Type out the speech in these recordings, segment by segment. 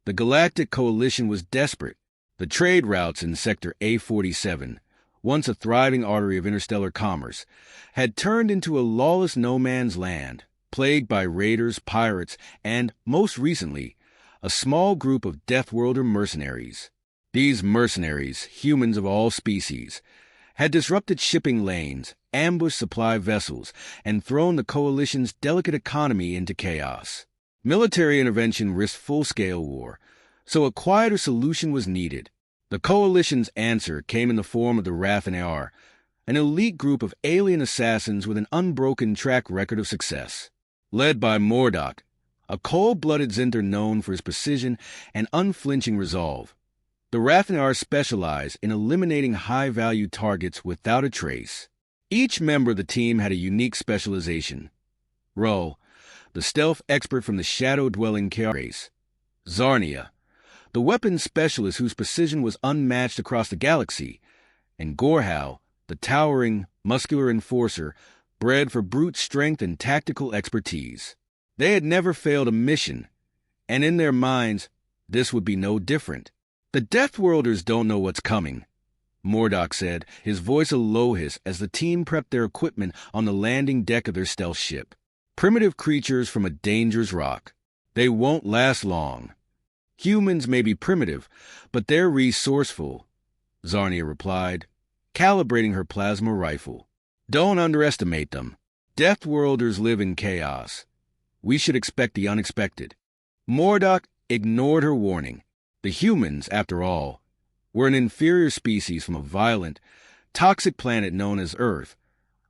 The Galactic Coalition was desperate. The trade routes in Sector A47, once a thriving artery of interstellar commerce, had turned into a lawless no-man's land, plagued by raiders, pirates, and, most recently, a small group of Deathworlder mercenaries. These mercenaries, humans of all species, had disrupted shipping lanes, ambushed supply vessels, and thrown the Coalition's delicate economy into chaos. Military intervention risked full-scale war, so a quieter solution was needed. The Coalition's answer came in the form of the Rathanar, an elite group of alien assassins with an unbroken track record of success. Led by Mordock, a cold-blooded Zinter known for his precision and unflinching resolve, the Rathanar specialized in eliminating high-value targets without a trace. Each member of the team had a unique specialization. Ro, the stealth expert from the shadow-dwelling Chaos race. Zarnia, the weapons specialist whose precision was unmatched across the galaxy. And Gorhal, the towering, muscular enforcer, bred for brute strength and tactical expertise. They had never failed a mission, and in their minds, this would be no different. "The Deathworlders don't know what's coming," Mordock said, his voice a low hiss as the team prepped their equipment on the landing deck of their stealth ship. "Primitive creatures from a dangerous rock. They won't last long." "Humans may be primitive, but they're resourceful," Zarnia replied, calibrating her plasma rifle. "Don't underestimate them. Deathworlders live in chaos. We should expect the unexpected." Mordock ignored her warning. The humans, after all, were an inferior species from a violent, toxic planet known as Earth,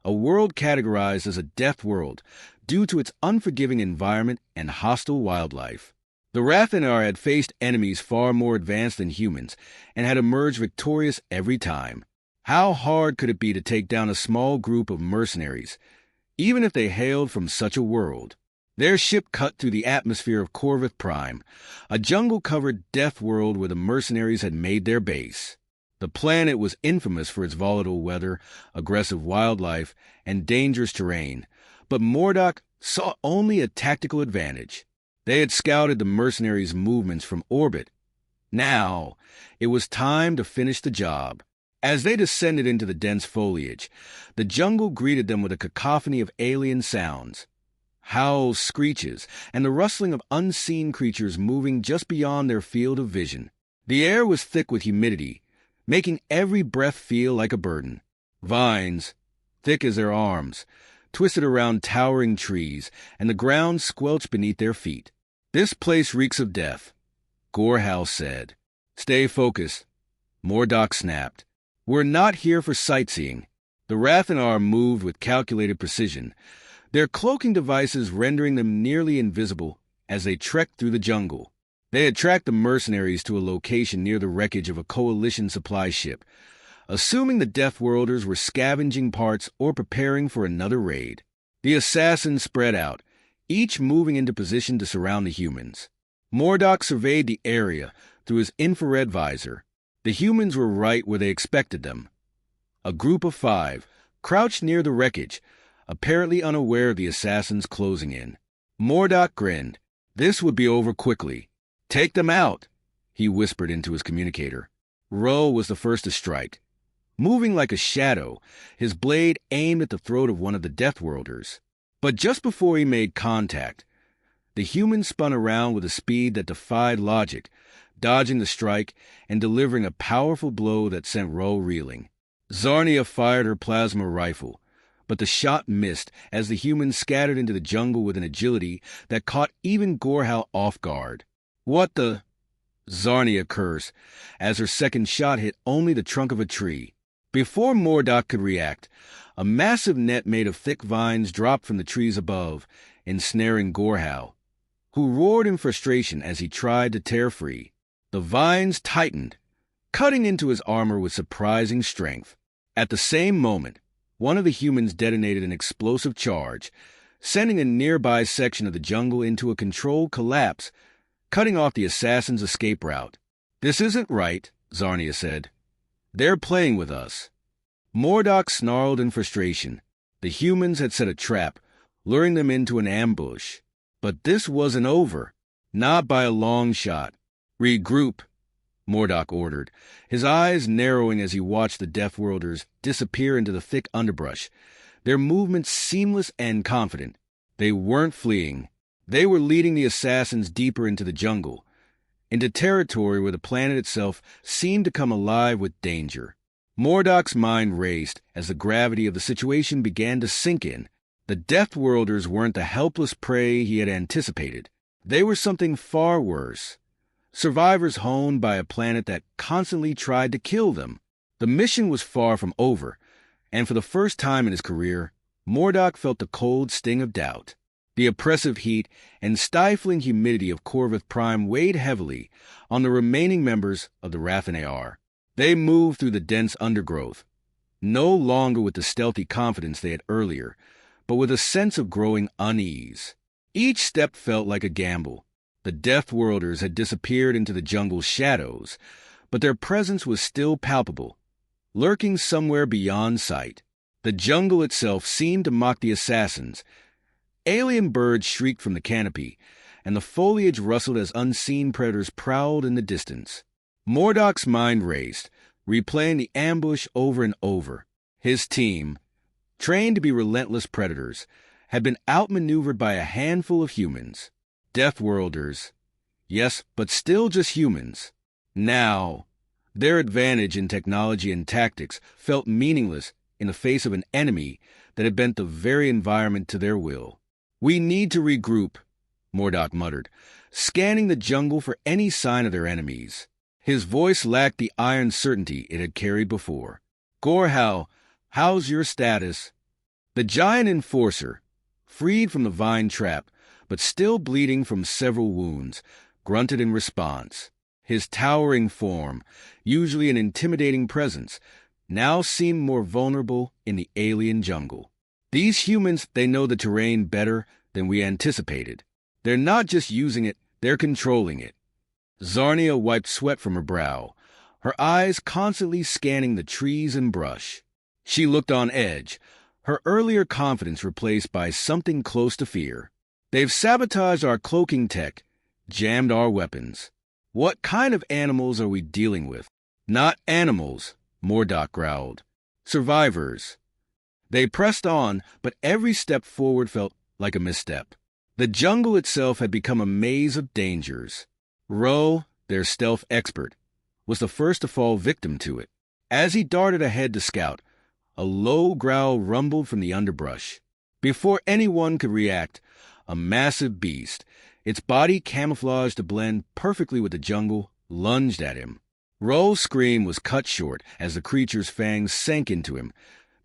a world categorized as a death world due to its unforgiving environment and hostile wildlife. The Rathanar had faced enemies far more advanced than humans and had emerged victorious every time. How hard could it be to take down a small group of mercenaries, even if they hailed from such a world? Their ship cut through the atmosphere of Corvith Prime, a jungle-covered death world where the mercenaries had made their base. The planet was infamous for its volatile weather, aggressive wildlife, and dangerous terrain, but Mordock saw only a tactical advantage. They had scouted the mercenaries' movements from orbit. Now, it was time to finish the job. As they descended into the dense foliage, the jungle greeted them with a cacophony of alien sounds. Howls, screeches, and the rustling of unseen creatures moving just beyond their field of vision. The air was thick with humidity, making every breath feel like a burden. Vines, thick as their arms, twisted around towering trees, and the ground squelched beneath their feet. "This place reeks of death," Gorhal said. "Stay focused," Mordock snapped. "We're not here for sightseeing." The Rathanar moved with calculated precision, their cloaking devices rendering them nearly invisible as they trekked through the jungle. They had tracked the mercenaries to a location near the wreckage of a Coalition supply ship, assuming the Deathworlders were scavenging parts or preparing for another raid. The assassins spread out, each moving into position to surround the humans. Mordock surveyed the area through his infrared visor. The humans were right where they expected them. A group of 5, crouched near the wreckage, apparently unaware of the assassins closing in. Mordock grinned. This would be over quickly. "Take them out," he whispered into his communicator. Ro was the first to strike. Moving like a shadow, his blade aimed at the throat of one of the Deathworlders. But just before he made contact, the human spun around with a speed that defied logic, dodging the strike and delivering a powerful blow that sent Ro reeling. Zarnia fired her plasma rifle, but the shot missed as the humans scattered into the jungle with an agility that caught even Gorhal off guard. "What the?" Zarnia cursed, as her second shot hit only the trunk of a tree. Before Mordock could react, a massive net made of thick vines dropped from the trees above, ensnaring Gorhal, who roared in frustration as he tried to tear free. The vines tightened, cutting into his armor with surprising strength. At the same moment, one of the humans detonated an explosive charge, sending a nearby section of the jungle into a controlled collapse, cutting off the assassin's escape route. "This isn't right," Zarnia said. "They're playing with us." Mordock snarled in frustration. The humans had set a trap, luring them into an ambush. But this wasn't over. Not by a long shot. Regroup, Mordok ordered, his eyes narrowing as he watched the Deathworlders disappear into the thick underbrush, their movements seamless and confident. They weren't fleeing. They were leading the assassins deeper into the jungle, into territory where the planet itself seemed to come alive with danger. Mordok's mind raced as the gravity of the situation began to sink in. The Deathworlders weren't the helpless prey he had anticipated. They were something far worse. Survivors honed by a planet that constantly tried to kill them. The mission was far from over, and for the first time in his career, Mordok felt the cold sting of doubt. The oppressive heat and stifling humidity of Corvus Prime weighed heavily on the remaining members of the Rathanar. They moved through the dense undergrowth, no longer with the stealthy confidence they had earlier, but with a sense of growing unease. Each step felt like a gamble. The Deathworlders had disappeared into the jungle's shadows, but their presence was still palpable, lurking somewhere beyond sight. The jungle itself seemed to mock the assassins. Alien birds shrieked from the canopy, and the foliage rustled as unseen predators prowled in the distance. Mordok's mind raced, replaying the ambush over and over. His team, trained to be relentless predators, had been outmaneuvered by a handful of humans. Deathworlders, yes, but still just humans. Now, their advantage in technology and tactics felt meaningless in the face of an enemy that had bent the very environment to their will. "We need to regroup," Mordok muttered, scanning the jungle for any sign of their enemies. His voice lacked the iron certainty it had carried before. "Gorhal, how's your status?" The giant enforcer, freed from the vine trap, but still bleeding from several wounds, grunted in response. His towering form, usually an intimidating presence, now seemed more vulnerable in the alien jungle. "These humans, they know the terrain better than we anticipated. They're not just using it, they're controlling it." Zarnia wiped sweat from her brow, her eyes constantly scanning the trees and brush. She looked on edge, her earlier confidence replaced by something close to fear. "They've sabotaged our cloaking tech, jammed our weapons. What kind of animals are we dealing with?" "Not animals," Mordok growled. "Survivors." They pressed on, but every step forward felt like a misstep. The jungle itself had become a maze of dangers. Ro, their stealth expert, was the first to fall victim to it. As he darted ahead to scout, a low growl rumbled from the underbrush. Before anyone could react, a massive beast, its body camouflaged to blend perfectly with the jungle, lunged at him. Ro's scream was cut short as the creature's fangs sank into him,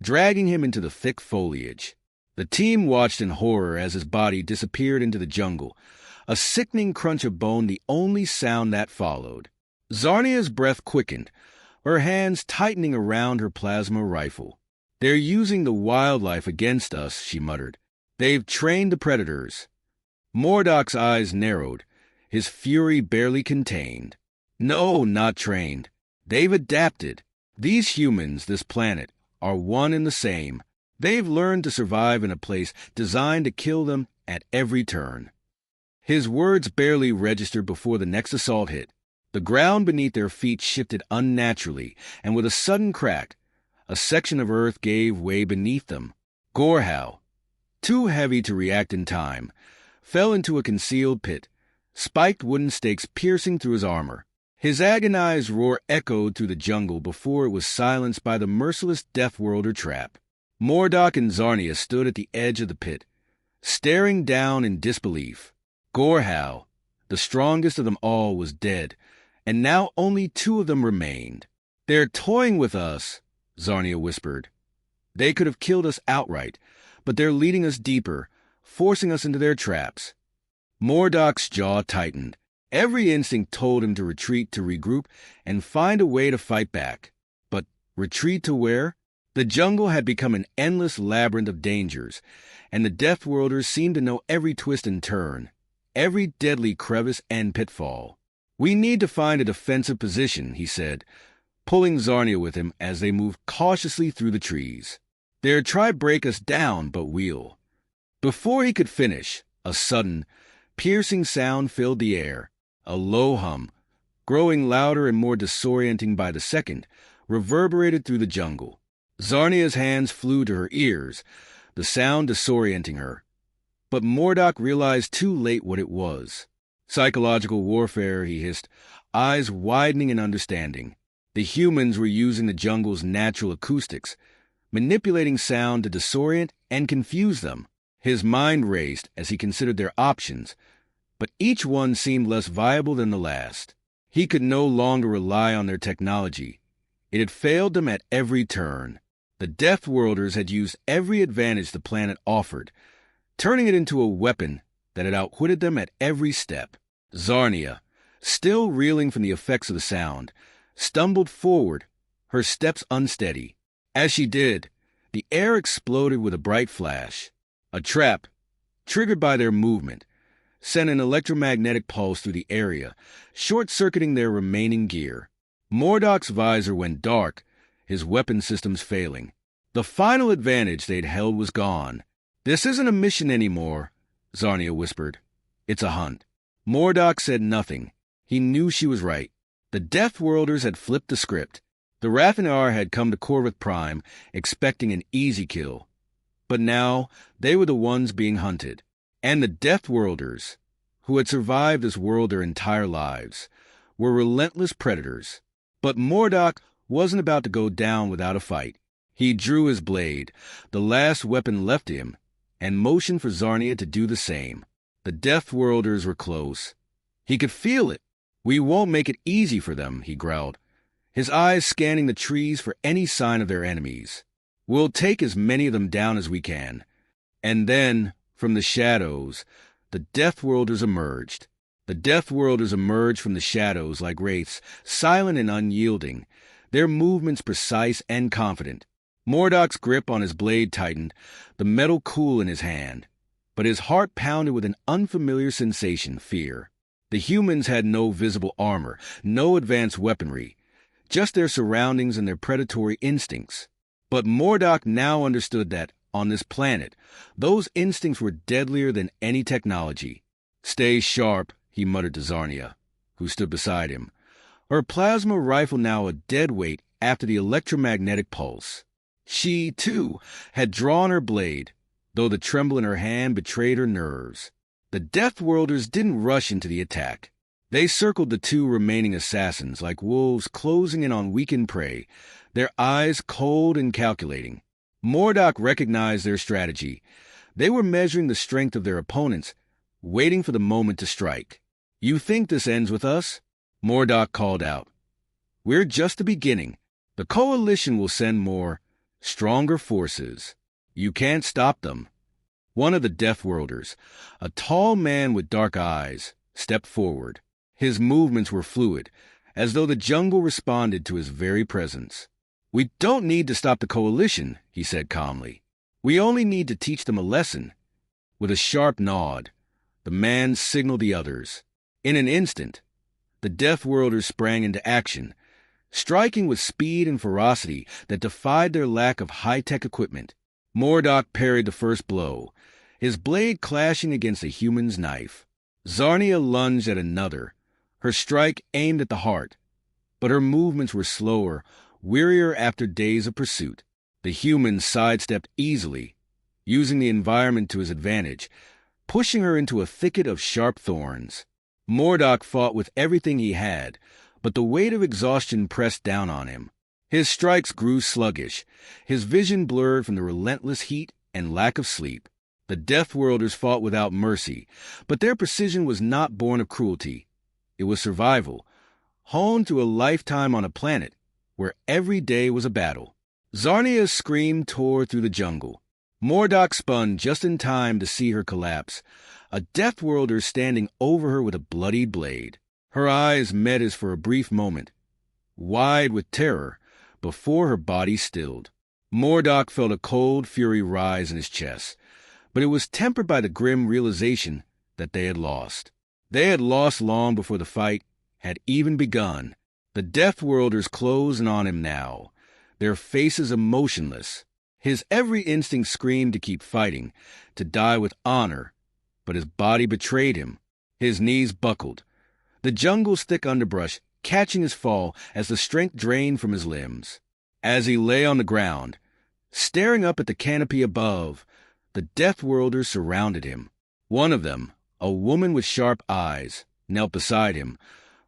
dragging him into the thick foliage. The team watched in horror as his body disappeared into the jungle, a sickening crunch of bone the only sound that followed. Zarnia's breath quickened, her hands tightening around her plasma rifle. "They're using the wildlife against us," she muttered. "They've trained the predators." Mordok's eyes narrowed, his fury barely contained. "No, not trained. They've adapted. These humans, this planet, are one and the same. They've learned to survive in a place designed to kill them at every turn." His words barely registered before the next assault hit. The ground beneath their feet shifted unnaturally, and with a sudden crack, a section of earth gave way beneath them. Gorhal, too heavy to react in time, fell into a concealed pit, spiked wooden stakes piercing through his armor. His agonized roar echoed through the jungle before it was silenced by the merciless Deathworlder trap. Mordok and Zarnia stood at the edge of the pit, staring down in disbelief. Gorhal, the strongest of them all, was dead, and now only two of them remained. "They're toying with us," Zarnia whispered. "They could have killed us outright, but they're leading us deeper, forcing us into their traps." Mordok's jaw tightened. Every instinct told him to retreat, to regroup, and find a way to fight back. But retreat to where? The jungle had become an endless labyrinth of dangers, and the Deathworlders seemed to know every twist and turn, every deadly crevice and pitfall. "We need to find a defensive position," he said, pulling Zarnia with him as they moved cautiously through the trees. "They'll try break us down, but we'll—" Before he could finish, a sudden, piercing sound filled the air, a low hum, growing louder and more disorienting by the second, reverberated through the jungle. Zarnia's hands flew to her ears, the sound disorienting her. But Mordok realized too late what it was. Psychological warfare, he hissed, eyes widening in understanding. The humans were using the jungle's natural acoustics, manipulating sound to disorient and confuse them. His mind raced as he considered their options, but each one seemed less viable than the last. He could no longer rely on their technology. It had failed them at every turn. The Deathworlders had used every advantage the planet offered, turning it into a weapon that had outwitted them at every step. Zarnia, still reeling from the effects of the sound, stumbled forward, her steps unsteady. As she did, the air exploded with a bright flash. A trap, triggered by their movement, sent an electromagnetic pulse through the area, short-circuiting their remaining gear. Mordok's visor went dark, his weapon systems failing. The final advantage they'd held was gone. "This isn't a mission anymore," Zarnia whispered. "It's a hunt." Mordok said nothing. He knew she was right. The Deathworlders had flipped the script. The Raffinar had come to Corvith Prime, expecting an easy kill. But now, they were the ones being hunted. And the Deathworlders, who had survived this world their entire lives, were relentless predators. But Mordok wasn't about to go down without a fight. He drew his blade, the last weapon left to him, and motioned for Zarnia to do the same. The Deathworlders were close. He could feel it. "We won't make it easy for them," he growled, his eyes scanning the trees for any sign of their enemies. "We'll take as many of them down as we can." And then, from the shadows, the Deathworlders emerged. The Deathworlders emerged from the shadows like wraiths, silent and unyielding, their movements precise and confident. Mordok's grip on his blade tightened, the metal cool in his hand. But his heart pounded with an unfamiliar sensation, fear. The humans had no visible armor, no advanced weaponry, just their surroundings and their predatory instincts. But Mordok now understood that, on this planet, those instincts were deadlier than any technology. "Stay sharp," he muttered to Zarnia, who stood beside him, her plasma rifle now a dead weight after the electromagnetic pulse. She, too, had drawn her blade, though the tremble in her hand betrayed her nerves. The Deathworlders didn't rush into the attack. They circled the two remaining assassins like wolves closing in on weakened prey, their eyes cold and calculating. Mordok recognized their strategy. They were measuring the strength of their opponents, waiting for the moment to strike. "You think this ends with us?" Mordok called out. "We're just the beginning. The Coalition will send more, stronger forces. You can't stop them." One of the Deathworlders, a tall man with dark eyes, stepped forward. His movements were fluid, as though the jungle responded to his very presence. "We don't need to stop the Coalition," he said calmly. "We only need to teach them a lesson." With a sharp nod, the man signaled the others. In an instant, the Deathworlders sprang into action, striking with speed and ferocity that defied their lack of high-tech equipment. Mordok parried the first blow, his blade clashing against a human's knife. Zarnia lunged at another, her strike aimed at the heart, but her movements were slower, wearier after days of pursuit. The human sidestepped easily, using the environment to his advantage, pushing her into a thicket of sharp thorns. Mordok fought with everything he had, but the weight of exhaustion pressed down on him. His strikes grew sluggish, his vision blurred from the relentless heat and lack of sleep. The Deathworlders fought without mercy, but their precision was not born of cruelty. It was survival, honed through a lifetime on a planet where every day was a battle. Zarnia's scream tore through the jungle. Mordok spun just in time to see her collapse, a Deathworlder standing over her with a bloodied blade. Her eyes met his for a brief moment, wide with terror, before her body stilled. Mordok felt a cold fury rise in his chest, but it was tempered by the grim realization that they had lost. They had lost long before the fight had even begun. The Deathworlders closed in on him now, their faces emotionless. His every instinct screamed to keep fighting, to die with honor, but his body betrayed him. His knees buckled. The jungle's thick underbrush catching his fall as the strength drained from his limbs. As he lay on the ground, staring up at the canopy above, the Deathworlders surrounded him. One of them, a woman with sharp eyes, knelt beside him,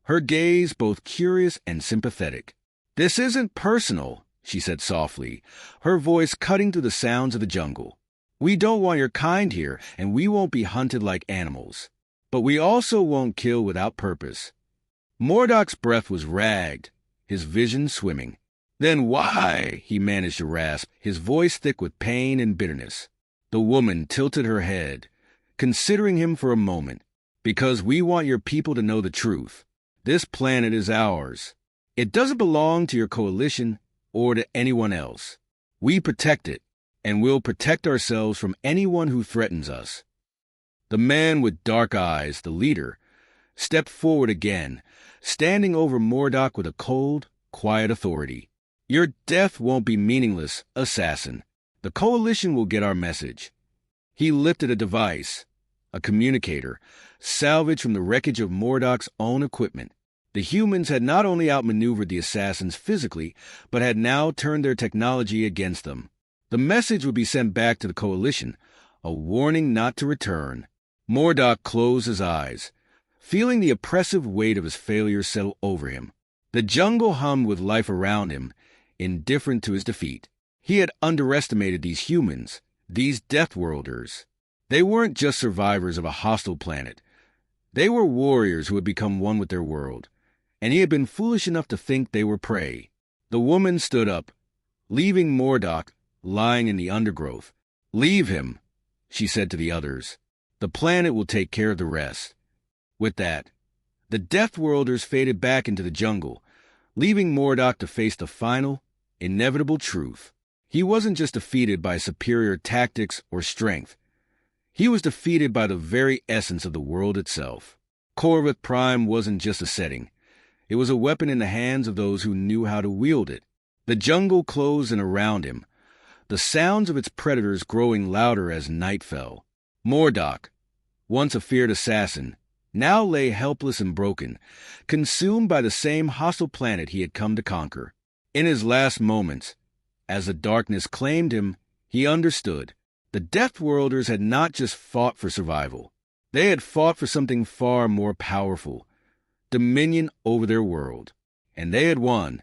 her gaze both curious and sympathetic. "This isn't personal," she said softly, her voice cutting through the sounds of the jungle. "We don't want your kind here, and we won't be hunted like animals. But we also won't kill without purpose." Mordok's breath was ragged, his vision swimming. "Then why?" he managed to rasp, his voice thick with pain and bitterness. The woman tilted her head, considering him for a moment. "Because we want your people to know the truth. This planet is ours. It doesn't belong to your coalition or to anyone else. We protect it, and we'll protect ourselves from anyone who threatens us." The man with dark eyes, the leader, stepped forward again, standing over Mordok with a cold, quiet authority. "Your death won't be meaningless, assassin. The coalition will get our message." He lifted a device, a communicator, salvaged from the wreckage of Mordok's own equipment. The humans had not only outmaneuvered the assassins physically, but had now turned their technology against them. The message would be sent back to the coalition, a warning not to return. Mordok closed his eyes, feeling the oppressive weight of his failure settle over him. The jungle hummed with life around him, indifferent to his defeat. He had underestimated these humans, these Deathworlders. They weren't just survivors of a hostile planet. They were warriors who had become one with their world, and he had been foolish enough to think they were prey. The woman stood up, leaving Mordok lying in the undergrowth. "Leave him," she said to the others. "The planet will take care of the rest." With that, the Deathworlders faded back into the jungle, leaving Mordok to face the final, inevitable truth. He wasn't just defeated by superior tactics or strength. He was defeated by the very essence of the world itself. Corvus Prime wasn't just a setting. It was a weapon in the hands of those who knew how to wield it. The jungle closed in around him, the sounds of its predators growing louder as night fell. Mordok, once a feared assassin, now lay helpless and broken, consumed by the same hostile planet he had come to conquer. In his last moments, as the darkness claimed him, he understood. The Deathworlders had not just fought for survival. They had fought for something far more powerful, dominion over their world. And they had won.